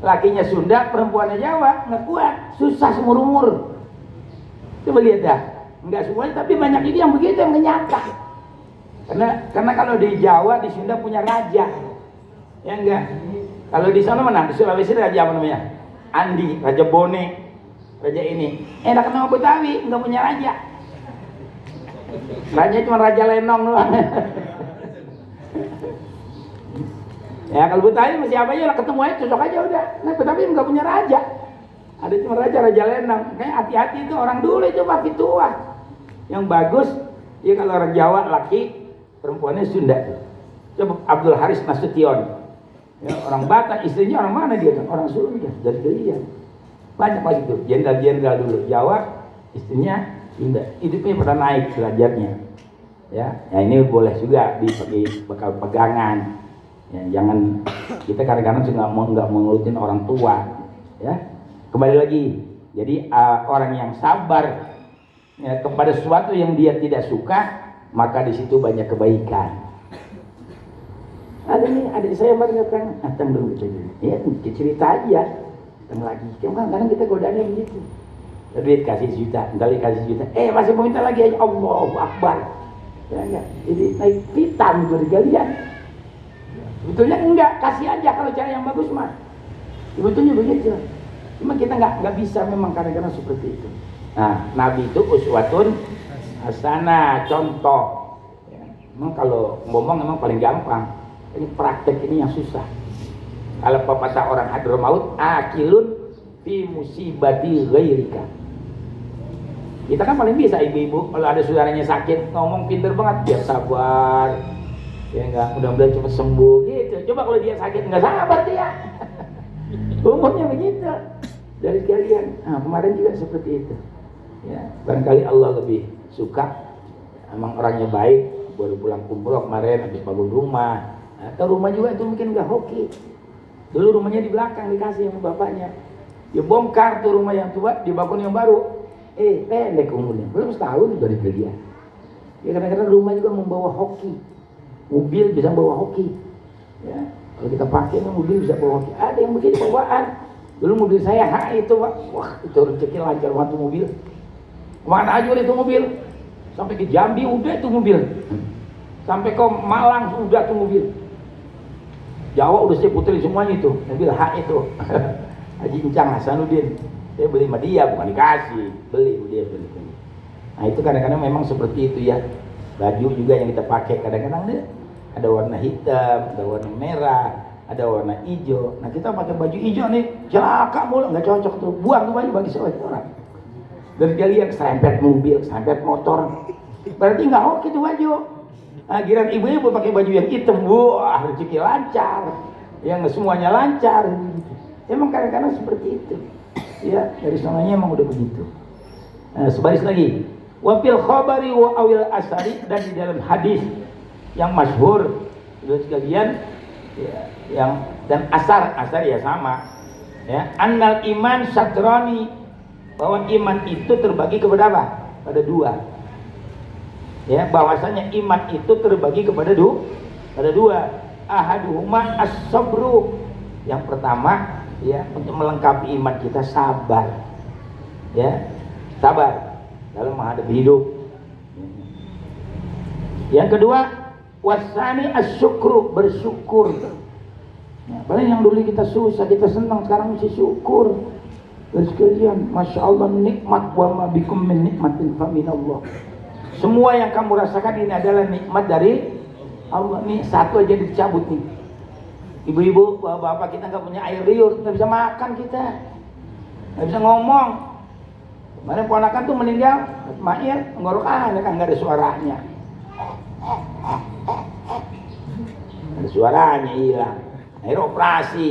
Lakinya Sunda, perempuannya Jawa, nggak kuat, susah seumur umur. Coba lihat dah, nggak semuanya, tapi banyak juga yang begitu, yang nyata. Karena kalau di Jawa, di Sunda punya raja, ya enggak. Kalau di sana mana? Di Sulawesi raja apa namanya? Andi, Raja Bone, raja ini. Enak nama Betawi, nggak punya raja. Raja cuma Raja Lenong doang. Ya kalau Betawi masih apa aja lah, ketemu aja cocok aja udah. Nah Betawi nggak punya raja. Ada cuma Raja Lenong. Kayak hati-hati itu orang dulu itu masih tua. Yang bagus, ya kalau orang Jawa laki, perempuannya Sunda. Coba Abdul Haris Nasution. Ya, orang Batak, istrinya orang mana dia? Orang Sunda, dari dia. Banyak lagi itu, jenderal-jenderal dulu Jawa, istrinya Sunda. Hidupnya pernah naik derajatnya. Ya, nah ini boleh juga dipakai bekal pegangan. Ya, jangan kita kadang-kadang nggak mengelutin orang tua. Ya, kembali lagi. Jadi orang yang sabar ya, kepada sesuatu yang dia tidak suka, maka di situ banyak kebaikan. Ada nih, adik saya mengatakan, datang dulu gitu. Ya, cerita aja. Datang lagi. Kadang-kadang kita godaannya begitu. Duit kasih juta, kali kasih juta. Masih mau minta lagi aja. Allahu Akbar. Ya enggak. Jadi naik hitam dari kalian. Sebetulnya enggak, kasih aja kalau cara yang bagus mah. Sebetulnya begitu. Cuma kita nggak bisa memang kadang-kadang seperti itu. Nah, Nabi itu uswatun hasanah, contoh. Ya, memang kalau ngomong memang paling gampang. Ini praktek ini yang susah. Kalau pepatah orang Hadramaut, akilun fi musibati ghairika. Kita kan paling bisa ibu-ibu kalau ada saudaranya sakit ngomong pinter banget, biar sabar. Ya enggak, mudah-mudahan cepat sembuh gitu. Coba kalau dia sakit enggak sabar dia. Umumnya begitu. Dari kalian. Nah, kemarin juga seperti itu. Ya, barangkali Allah lebih suka emang orangnya baik, baru pulang umroh kemarin habis bangun rumah. Atau rumah juga itu mungkin nggak hoki. Dulu rumahnya di belakang dikasih sama bapaknya. Dia bongkar tuh rumah yang tua, dibangun yang baru. Pendek umurnya, belum setahun dari dia. Ya kadang-kadang rumah juga membawa hoki. Mobil bisa bawa hoki. Ya, kalau kita pakai mobil bisa bawa hoki. Ada yang begitu bawaan. Dulu mobil saya itu Pak. Wah, itu rezeki lancar banget mobil. Kemana aja itu mobil. Sampai ke Jambi udah itu mobil. Sampai ke Malang udah tuh mobil. Jawa udah saya puterin semuanya itu, mobil hak itu. Haji Encang Hasanuddin. Saya beli sama dia, bukan dikasih. Beli. Nah itu kadang-kadang memang seperti itu ya. Baju juga yang kita pakai kadang-kadang ada warna hitam, ada warna merah, ada warna hijau. Nah kita pakai baju hijau nih, celaka mulu, nggak cocok tuh. Buang tuh baju bagi seorang orang. Dari kalian serempet mobil, serempet motor. Berarti nggak hoki tuh baju. Akhiran ibu-ibu pakai baju yang hitam, wah rezeki lancar, yang semuanya lancar. Emang kadang-kadang seperti itu. Ya dari sananya emang udah begitu. Nah, sebaris lagi, wafil khabari wa awil asari, dan di dalam hadis yang masyhur itu sekalian, ya, yang dan asar ya sama. Ya, annal iman satrani, bahwa iman itu terbagi kepada apa? Pada dua. Ya, bahwasanya iman itu terbagi kepada dua. Ahaduhuma as-sabru. Yang pertama, ya, untuk melengkapi iman kita sabar. Ya, sabar dalam menghadapi hidup. Yang kedua, wasani as-syukru, bersyukur. Ya, paling yang dulu kita susah, kita senang, sekarang mesti syukur. Dan sekalian, masya Allah, nikmat wa ma bikum min nikmatin fa minallah. Semua yang kamu rasakan ini adalah nikmat dari Allah. Nih satu aja dicabut nih. Ibu-ibu, bapak kita nggak punya air liur, nggak bisa makan kita, nggak bisa ngomong. Kemarin ponakan tuh meninggal, Ismail tenggorokan, kan nggak ada suaranya. Ada suaranya hilang. Akhirnya operasi.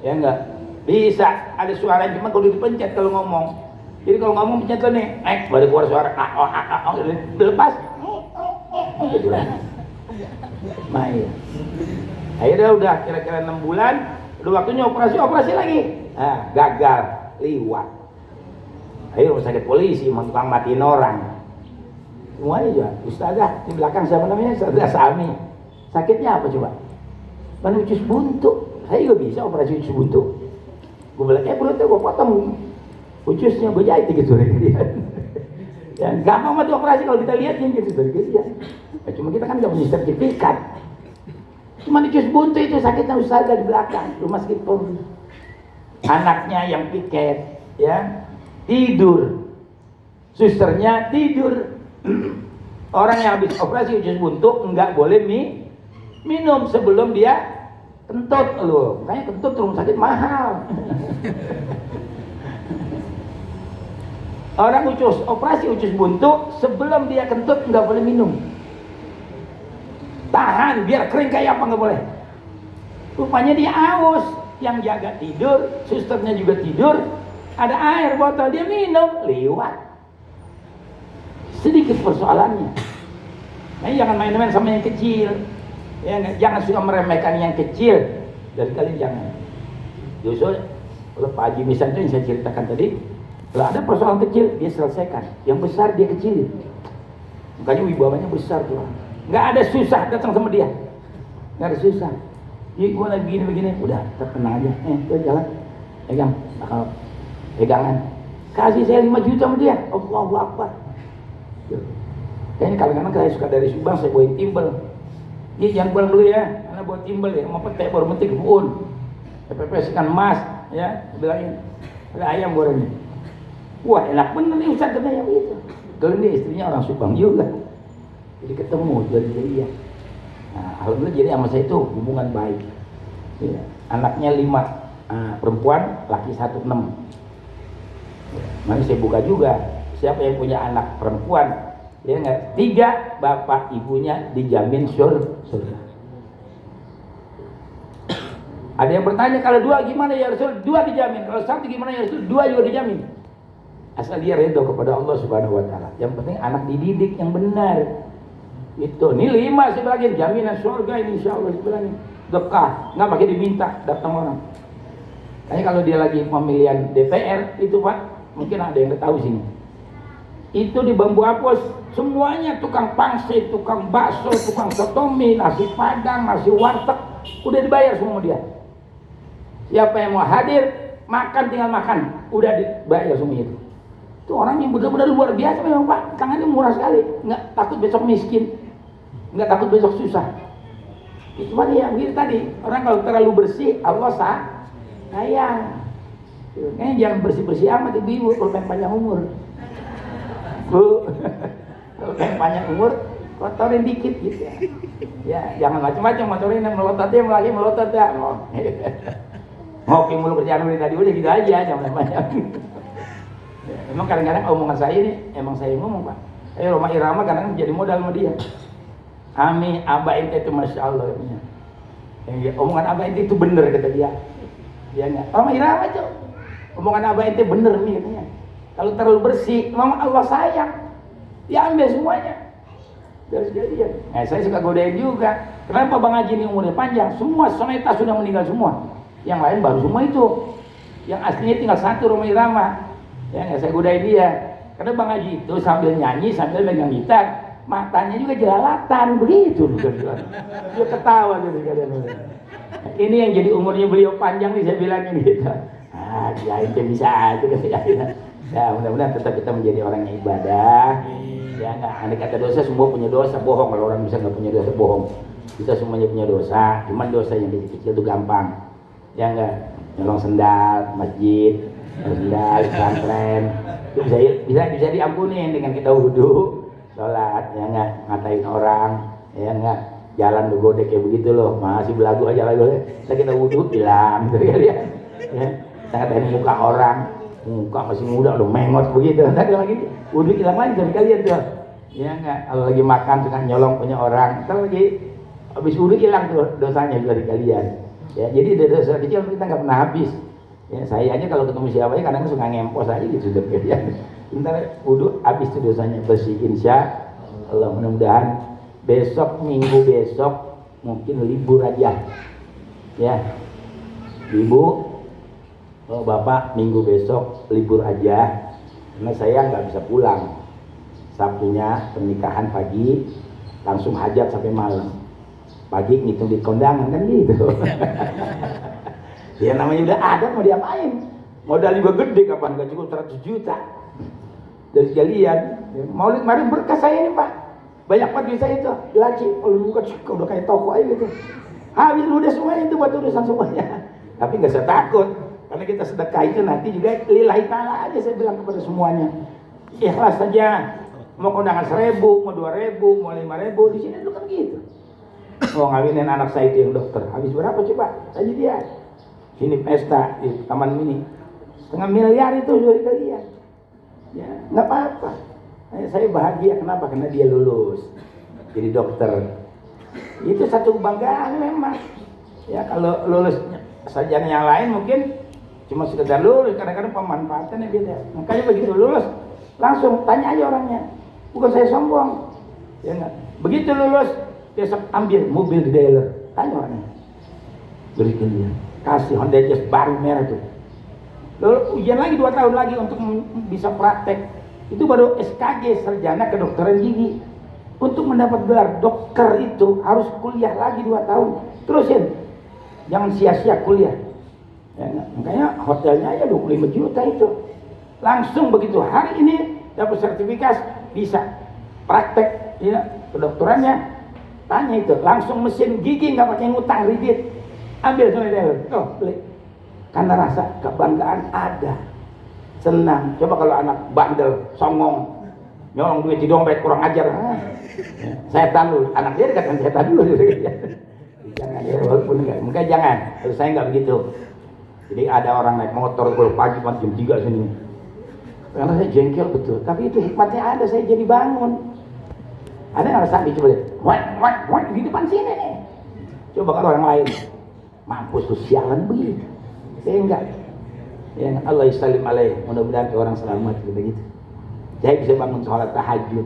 Ya enggak bisa ada suaranya, cuma kalau dipencet kalau ngomong. Jadi kalau ngomong pencet nih, baru keluar suara lepas, gitu lah. Main. Akhirnya udah kira-kira 6 bulan, udah waktunya operasi lagi. Gagal, liwat. Akhirnya rumah sakit polisi, mau tukang matiin orang. Semuanya juga, ustazah di belakang siapa namanya? Ustazah Sami. Sakitnya apa coba? Ban usus buntu. Saya juga bisa operasi usus buntu. Gue bilang, perutnya gue potong ususnya, gue jahit gitu dia. Ya, gampang mati operasi kalau kita lihat gitu dari dia. Ya, cuma kita kan nggak punya sertifikat. Cuma usus buntu itu sakitnya ustazah di belakang rumah sakit polri. Anaknya yang piket, ya tidur, susternya tidur. Orang yang habis operasi usus buntu nggak boleh minum sebelum dia kentut loh. Makanya kentut rumah sakit mahal. Orang operasi usus buntu sebelum dia kentut nggak boleh minum. Tahan biar kering kayak apa nggak boleh. Rupanya dia aus, yang jaga tidur, susternya juga tidur. Ada air botol dia minum, liwat. Sedikit persoalannya. Nah, jangan main-main sama yang kecil. Ya, jangan suka meremehkan yang kecil. Dari kalian jangan. Justru kalau Pak Haji Misan itu yang saya ceritakan tadi, kalau ada persoalan kecil dia selesaikan, yang besar dia kecilin. Makanya wibawanya besar tuh. Nggak ada susah datang sama dia. Nggak ada susah. Jadi gue lagi begini, udah tenang aja. Jalan, pegang, bakal pegangan. Kasih saya 5 juta sama dia. Allahu Akbar. Kayaknya kadang-kadang saya suka dari Subang saya bawain timbel. Dia jangan pulang dulu ya, karena bawa timbel ya, mau petek baru metik kebun. PPS ikan emas, ya, bilangin ada ayam gorengnya. Wah enak bener nih Ustaz katanya gitu. Kalau ini istrinya orang Subang juga, jadi ketemu dari dia. Nah, alhamdulillah jadi sama saya itu hubungan baik. Ya, anaknya 5, perempuan, laki 1, 6. Mari saya buka juga. Siapa yang punya anak perempuan, ya enggak? 3 bapak ibunya dijamin surga. Ada yang bertanya kalau 2 gimana ya Rasul? 2 dijamin. Kalau 1 gimana ya Rasul? 2 juga dijamin. Asal dia ridho kepada Allah Subhanahu Wa Taala. Yang penting anak dididik yang benar. Itu. Ini 5 sebagian jaminan surga ini insya Allah sebenarnya. Dekah, nggak pakai diminta datang orang. Kayaknya kalau dia lagi pemilihan DPR itu Pak, mungkin ada yang tahu sini. Itu di Bambu Apus semuanya tukang pangsit, tukang bakso, tukang sotomi, nasi padang, nasi warteg, udah dibayar semua dia. Siapa yang mau hadir makan tinggal makan, udah dibayar semua itu. Itu orang yang benar-benar luar biasa memang Pak, tangannya murah sekali, nggak takut besok miskin, nggak takut besok susah. Cuma ya begitu tadi, orang kalau terlalu bersih Allah sayang. Kayaknya jangan bersih-bersih amat ibu-ibu kalau pengen panjang umur. Bu, kalau pengen panjang umur, kotorin dikit gitu ya. Ya, jangan macam-macam kotorin yang melotot ya. Ngopi mulu kerjaan dari tadi udah gitu aja, jangan banyak. Ya, emang kadang-kadang omongan saya ini, emang saya ngomong Pak. Roma Irama kadang-kadang jadi modal sama dia. Ami, abah ente itu Masya Allah katanya. Ya, omongan abah ente itu bener kata dia. Dia enggak, Roma Irama itu omongan abah ente bener nih katanya. Kalau terlalu bersih, memang Allah sayang. Dia ambil semuanya. Dari jadian. Saya suka godain juga. Kenapa Bang Haji ini umurnya panjang? Semua soneta sudah meninggal semua. Yang lain baru semua itu. Yang aslinya tinggal 1 Roma Irama. Ya, saya godain dia. Karena Bang Haji itu sambil nyanyi, sambil megang gitar, matanya juga jelalatan. Begitu. Dia ketawa gitu kadang-kadang. Ini yang jadi umurnya beliau panjang nih saya bilangin gitu. Dia itu bisa aja katanya. Ya mudah-mudahan tetap kita menjadi orang yang ibadah. Ya nggak, andai kata dosa semua punya dosa, bohong kalau orang bisa nggak punya dosa bohong. Kita semuanya punya dosa, cuman dosa yang kecil itu gampang. Ya nggak, nyolong sendal masjid, sendal pesantren, itu bisa diampuni dengan kita wudu, sholat, ya nggak, ngatain orang, ya nggak, jalan begodek kayak begitu loh, masih belagu aja lagi, kita wudu hilang, gitu kalian. Ya, ngatain muka orang. Muka masih muda udah mengot begitu, tadi lagi udah hilang lagi dari kalian tuh, ya nggak, kalau lagi makan suka nyolong punya orang, kalau lagi habis udah hilang tuh dosanya dari kalian, ya jadi dari dosa kecil kita nggak pernah habis, Ya, saya aja kalau ketemu siapa aja kadang suka ngempos aja gitu deket ya. Bentar wudhu habis itu dosanya bersih, insya Allah. Mudah-mudahan besok, minggu besok mungkin libur aja ya ibu, oh bapak minggu besok libur aja karena saya nggak bisa pulang. Sabtunya pernikahan pagi langsung hajat sampai malam, pagi ngitung di kondangan kan gitu. Ya namanya udah ada, mau diapain? Modal juga gede, kapan gak cukup 100 juta dari sekalian. Mau kemarin berkah saya ini pak, banyak banget bisa itu laci, kalau buka udah kayak toko aja gitu, habis udah semuanya itu buat urusan semuanya. Tapi nggak usah takut, karena kita sedekah itu nanti juga lillahi ta'ala aja, saya bilang kepada semuanya. Ikhlas saja, mau kondangan 1000, mau 2000, mau 5000, di sini dulu kan gitu. Mau ngawinin anak saya itu yang dokter, habis berapa coba? Tanya dia. Sini pesta di Taman Mini, 1,5 miliar itu dari kalian. Ya, nggak apa-apa. Saya bahagia, kenapa? Karena dia lulus jadi dokter. Itu satu kebanggaan memang. Ya kalau lulus sarjana yang lain mungkin cuma sekedar lulus, kadang-kadang pemanfaatannya beda. Makanya begitu lulus langsung tanya aja orangnya. Bukan saya sombong. Ya enggak. Begitu lulus besok ambil mobil di dealer, tanya orangnya. Berikan dia. Kasih Honda Jazz baru merah tuh. Lalu ujian lagi 2 tahun lagi untuk bisa praktek. Itu baru SKJ, sarjana kedokteran gigi. Untuk mendapat gelar dokter itu harus kuliah lagi 2 tahun. Terusin, jangan sia-sia kuliah. Ya, makanya hotelnya aja 25 juta itu. Langsung begitu hari ini dapat sertifikat bisa praktek ya kedokterannya. Tanya itu, langsung mesin gigi nggak pakai ngutang ridit. Ambil sama dia, oh beli. Karena rasa kebanggaan ada, senang. Coba kalau anak bandel, songong, nyolong duit di dompet, kurang ajar. Setan dulu, anak dia dikatakan setan dulu. Jangan ya, walaupun enggak, mungkin jangan. Kalau saya nggak begitu. Jadi ada orang naik motor kalau pagi jam 3 sini. Karena saya jengkel betul, tapi itu hikmatnya ada, saya jadi bangun. Ada nggak rasa coba lihat, wah di depan sini nih. Coba kalau orang lain. Mampus tuh sialan begitu. Saya enggak. Ya Allah salim alaih. Mudah-mudahan orang selamat gitu. Saya bisa bangun sholat tahajud.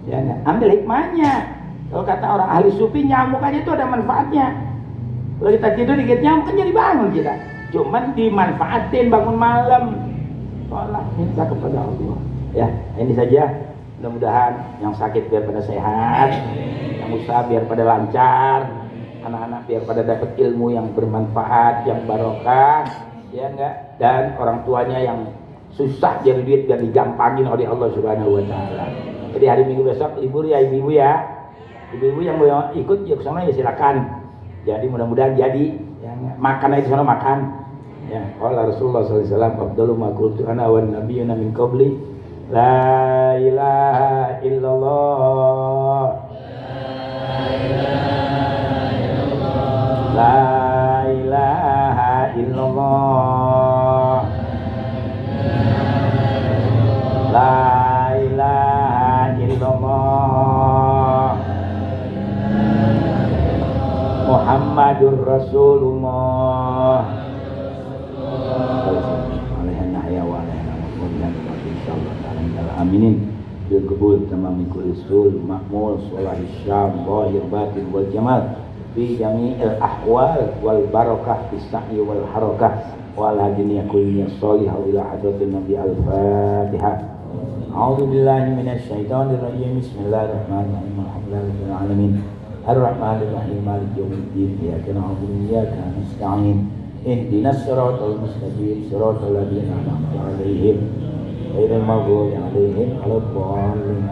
Ya, ambil hikmahnya. Kalau kata orang ahli sufi, nyamuk aja itu ada manfaatnya. Kalau kita tidur dikit nyamuk kan jadi bangun kita. Cuman dimanfaatin bangun malam. Sholat minta kepada Allah. Ya, ini saja. Mudah-mudahan yang sakit biar pada sehat, yang usaha biar pada lancar. Anak-anak biar pada dapat ilmu yang bermanfaat, yang barokah, ya enggak, dan orang tuanya yang susah jadi duit biar digampangin oleh Allah Subhanahu wa taala. Jadi hari Minggu besok libur ya ibu-ibu ya. Ibu-ibu yang mau ikut ya ke sana ya silakan. Jadi mudah-mudahan jadi ya, makan aja di sana makan. Ya, qala Rasulullah sallallahu alaihi wasallam afdalu ma qultu ana wan nabiyyuna min qabli la ilaha illallah. La ilaha illallah. La ilaha illallah. Muhammadur Rasulullah. Aminin bil qabul tamam kulli sul maqmul salih syam zahir batin wal jamal fi jami'il ahwal wal barakah fis sa'i wal harakah wal hadiniya kulli salih ila hadratin nabi al-fatihah. A'udzu billahi minasy syaithanir rajim. Bismillahirrahmanirrahim. Alhamdulillahirabbil alamin. Ar-rahmanir rahim. Maliki yaumiddin. Iyyaka na'budu wa iyyaka nasta'in. Ihdinas siratal mustaqim. Siratal ladzina an'amta 'alaihim ghairil maghdubi 'alaihim waladdallin.